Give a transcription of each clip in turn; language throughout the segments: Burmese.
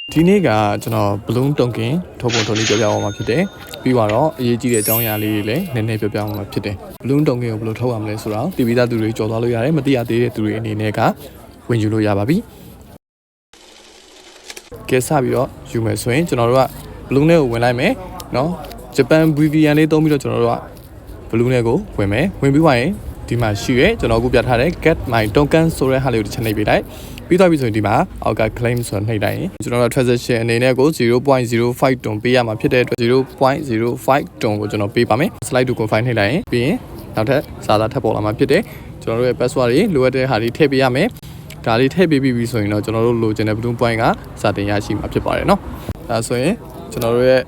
ဒီနေ့ကကျွန်တော် balloon token ထုတ်ပုံထုတ်လေးပြောပြအောင်မှာဖြစ်တယ်ပြီးတော့အရေးကြီးတဲ့အကြောင်းအရာလေးတွေလည်းနည်းနည်းပြောပြအောင်မှာဖြစ်တယ် balloon token ကိုဘယ်လိုထုတ်ရမလဲဆိုတော့တည်ပြီးသားသူတွေကြော်သွားလို့ရတယ်မသိရသေးတဲ့သူတွေအနေနဲ့ကဝင်ယူလို့ရပါပြီကဲစပြီးတော့ယူမယ်ဆိုရင်ကျွန်တော်တို့က balloon နဲ့ကိုဝင်လိုက်မယ်เนาะ Japan VPN လေးသုံးပြီးတော့ကျွန်တော်တို့က balloon နဲ့ကိုဝင်မယ်ဝင်ပြီးသွားရင်ဒီမှာရှိရဲကျွန်တော်အခုပြထားတဲ့ get my token ဆိုတဲ့ဟာလေးကိုတစ်ချက်နှိပ်ပေးလိုက်ပြီးသွားပြီဆိုရင်ဒီမှာအောက်က claim ဆိုနှိပ်လိုက်ရင်ကျွန်တော်တို့ transaction အနေနဲ့ကို 0.05 တွန်ပေးရမှာဖြစ်တဲ့အတွက် 0.05 တွန်ကိုကျွန်တော်ပေးပါမယ် slide to confine နှိပ်လိုက်ရင်ပြီးရင်နောက်ထပ်စာသားထပ်ပေါ်လာမှာဖြစ်တယ်ကျွန်တော်တို့ရဲ့ password တွေလိုအပ်တဲ့ဟာတွေထည့်ပေးရမယ်ဒါလေးထည့်ပေးပြီးဆိုရင်တော့ကျွန်တော်တို့လိုချင်တဲ့ balloon point ကစတင်ရရှိမှာဖြစ်ပါတယ်เนาะဒါဆိုရင်ကျွန်တော်တို့ရဲ့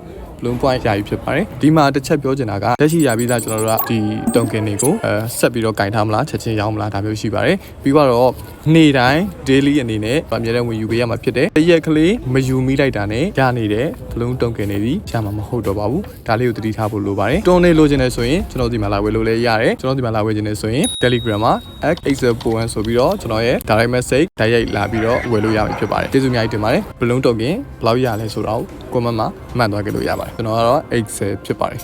balloon point ရာကြီးဖြစ်ပါတယ်ဒီမှာတစ်ချက်ပြောချင်တာကလက်ရှိရပြီးသားကျွန်တော်တို့ကဒီ token တွေကိုဆက်ပြီးတော့ကင်ထားမလားချက်ချင်းရောင်းမလားဒါမျိုးရှိပါတယ်ပြီးတော့နေ့တိုင်း daily အနေနဲ့အများနဲ့ဝင်ယူပေးရမှာဖြစ်တယ်တရက်ကလေးမယူမိလိုက်တာနဲ့ရနေတဲ့ balloon token တွေဒီရမှာမဟုတ်တော့ပါဘူးဒါလေးကိုသတိထားဖို့လိုပါတယ်တွန်းနေလိုချင်တယ်ဆိုရင်ကျွန်တော်ဒီမှာလာဝယ်လို့လည်းရတယ်ကျွန်တော်ဒီမှာလာဝယ်ချင်တယ်ဆိုရင် Telegram မှာ xexel.1 ဆိုပြီးတော့ကျွန်တော်ရဲ့ direct message တိုက်ရိုက်လာပြီးတော့ဝယ်လို့ရမှာဖြစ်ပါတယ်ကျေးဇူးအများကြီးတင်ပါတယ် balloon token ဘယ်လောက်ရလဲဆိုတော့ comment မှာမှတ်သွားကြလို့ရပါတယ်ကျွန်တော်ကတော့ Excel ဖြစ်ပါတယ်